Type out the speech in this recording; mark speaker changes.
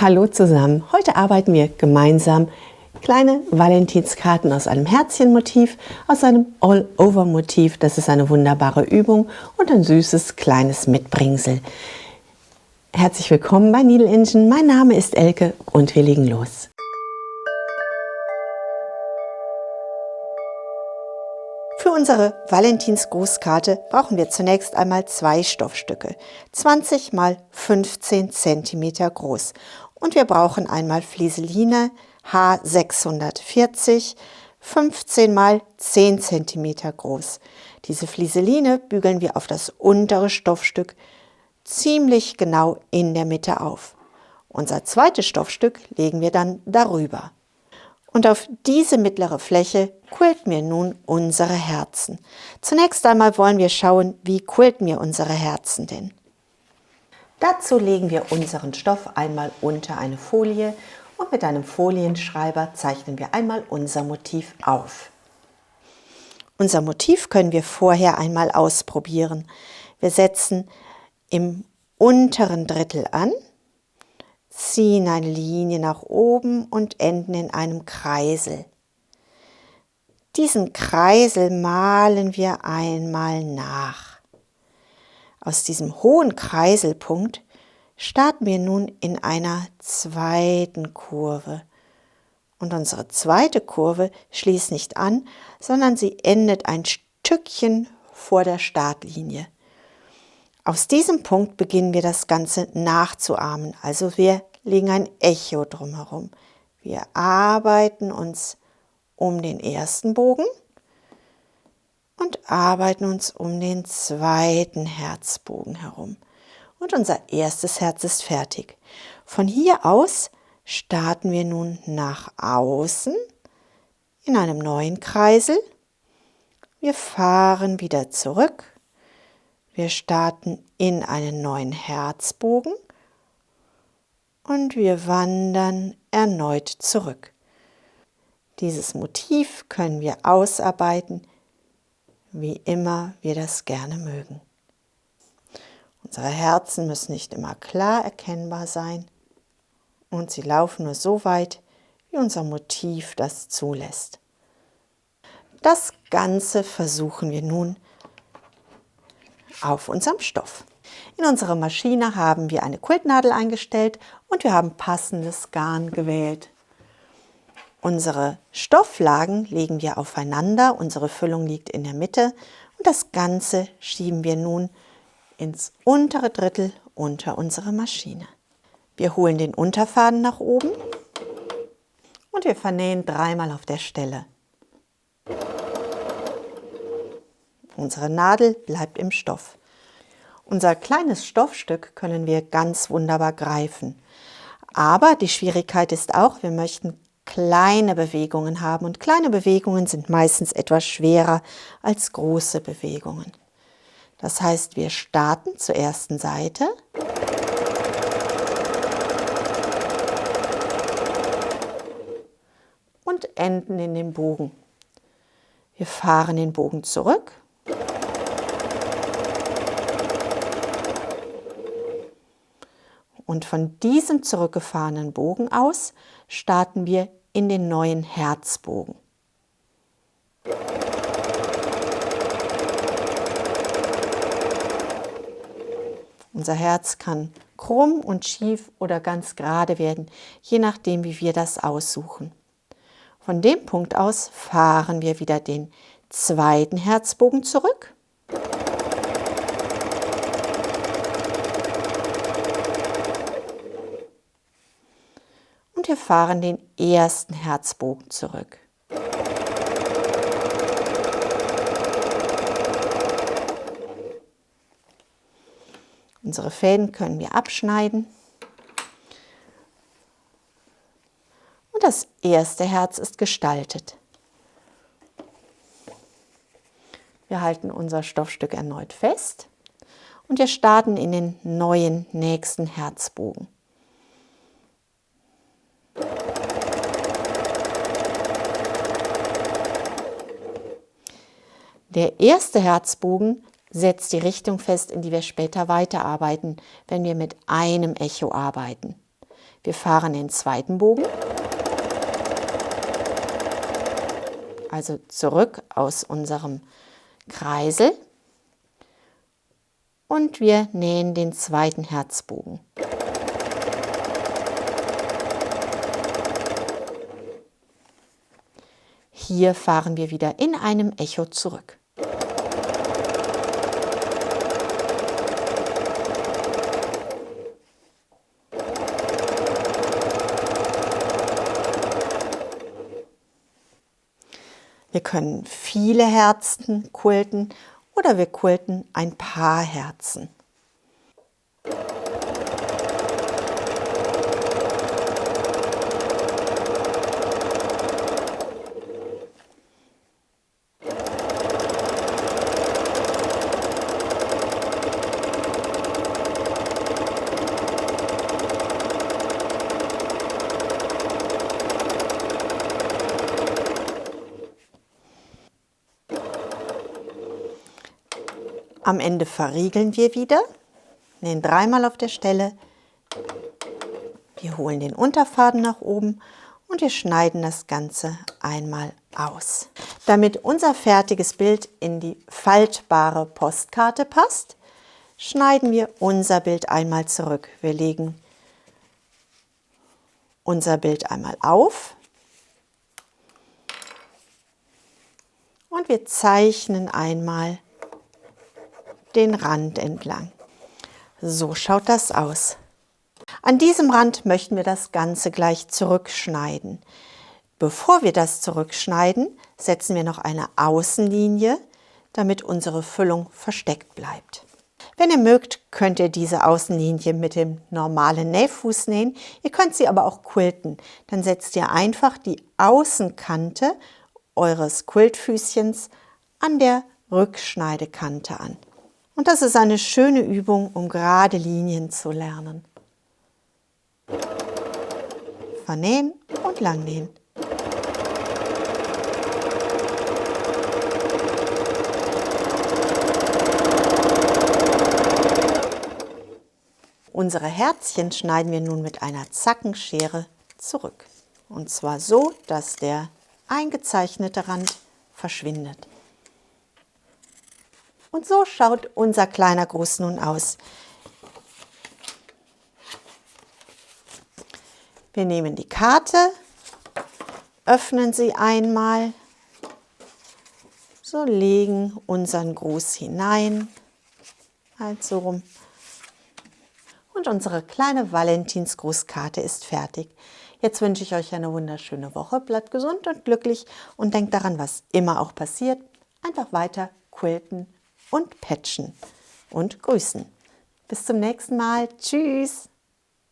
Speaker 1: Hallo zusammen, heute arbeiten wir gemeinsam kleine Valentinskarten aus einem Herzchenmotiv, aus einem All-Over-Motiv. Das ist eine wunderbare Übung und ein süßes kleines Mitbringsel. Herzlich willkommen bei Needle Engine, mein Name ist Elke und wir legen los. Für unsere Valentinsgrußkarte brauchen wir zunächst einmal 2 Stoffstücke, 20 x 15 cm groß. Und wir brauchen einmal Flieseline H640, 15 x 10 cm groß. Diese Flieseline bügeln wir auf das untere Stoffstück ziemlich genau in der Mitte auf. Unser zweites Stoffstück legen wir dann darüber. Und auf diese mittlere Fläche quilten wir nun unsere Herzen. Zunächst einmal wollen wir schauen, wie quilten wir unsere Herzen denn. Dazu legen wir unseren Stoff einmal unter eine Folie und mit einem Folienschreiber zeichnen wir einmal unser Motiv auf. Unser Motiv können wir vorher einmal ausprobieren. Wir setzen im unteren Drittel an, ziehen eine Linie nach oben und enden in einem Kreisel. Diesen Kreisel malen wir einmal nach. Aus diesem hohen Kreiselpunkt starten wir nun in einer zweiten Kurve. Und unsere zweite Kurve schließt nicht an, sondern sie endet ein Stückchen vor der Startlinie. Aus diesem Punkt beginnen wir das Ganze nachzuahmen, also wir legen ein Echo drumherum. Wir arbeiten uns um den ersten Bogen und arbeiten uns um den zweiten Herzbogen herum. Und unser erstes Herz ist fertig. Von hier aus starten wir nun nach außen in einem neuen Kreisel. Wir fahren wieder zurück. Wir starten in einen neuen Herzbogen und wir wandern erneut zurück. Dieses Motiv können wir ausarbeiten, wie immer wir das gerne mögen. Unsere Herzen müssen nicht immer klar erkennbar sein und sie laufen nur so weit, wie unser Motiv das zulässt. Das Ganze versuchen wir nun auf unserem Stoff. In unserer Maschine haben wir eine Quiltnadel eingestellt und wir haben passendes Garn gewählt. Unsere Stofflagen legen wir aufeinander, unsere Füllung liegt in der Mitte und das Ganze schieben wir nun ins untere Drittel unter unsere Maschine. Wir holen den Unterfaden nach oben und wir vernähen 3-mal auf der Stelle. Unsere Nadel bleibt im Stoff. Unser kleines Stoffstück können wir ganz wunderbar greifen. Aber die Schwierigkeit ist auch, wir möchten kleine Bewegungen haben und kleine Bewegungen sind meistens etwas schwerer als große Bewegungen. Das heißt, wir starten zur ersten Seite. Und enden in den Bogen. Wir fahren den Bogen zurück. Und von diesem zurückgefahrenen Bogen aus starten wir in den neuen Herzbogen. Unser Herz kann krumm und schief oder ganz gerade werden, je nachdem, wie wir das aussuchen. Von dem Punkt aus fahren wir wieder den zweiten Herzbogen zurück. Und wir fahren den ersten Herzbogen zurück. Unsere Fäden können wir abschneiden. Und das erste Herz ist gestaltet. Wir halten unser Stoffstück erneut fest und wir starten in den neuen nächsten Herzbogen. Der erste Herzbogen setzt die Richtung fest, in die wir später weiterarbeiten, wenn wir mit einem Echo arbeiten. Wir fahren den zweiten Bogen, also zurück aus unserem Kreisel, und wir nähen den zweiten Herzbogen. Hier fahren wir wieder in einem Echo zurück. Wir können viele Herzen quilten oder wir quilten ein paar Herzen. Am Ende verriegeln wir wieder, nähen dreimal auf der Stelle. Wir holen den Unterfaden nach oben und wir schneiden das Ganze einmal aus. Damit unser fertiges Bild in die faltbare Postkarte passt, schneiden wir unser Bild einmal zurück. Wir legen unser Bild einmal auf und wir zeichnen einmal den Rand entlang. So schaut das aus. An diesem Rand möchten wir das Ganze gleich zurückschneiden. Bevor wir das zurückschneiden, setzen wir noch eine Außenlinie, damit unsere Füllung versteckt bleibt. Wenn ihr mögt, könnt ihr diese Außenlinie mit dem normalen Nähfuß nähen. Ihr könnt sie aber auch quilten. Dann setzt ihr einfach die Außenkante eures Quiltfüßchens an der Rückschneidekante an. Und das ist eine schöne Übung, um gerade Linien zu lernen. Vernähen und langnähen. Unsere Herzchen schneiden wir nun mit einer Zackenschere zurück. Und zwar so, dass der eingezeichnete Rand verschwindet. Und so schaut unser kleiner Gruß nun aus. Wir nehmen die Karte, öffnen sie einmal, so legen unseren Gruß hinein, halt so rum. Und unsere kleine Valentinsgrußkarte ist fertig. Jetzt wünsche ich euch eine wunderschöne Woche, bleibt gesund und glücklich und denkt daran, was immer auch passiert, einfach weiter quilten und patchen und grüßen. Bis zum nächsten Mal. Tschüss!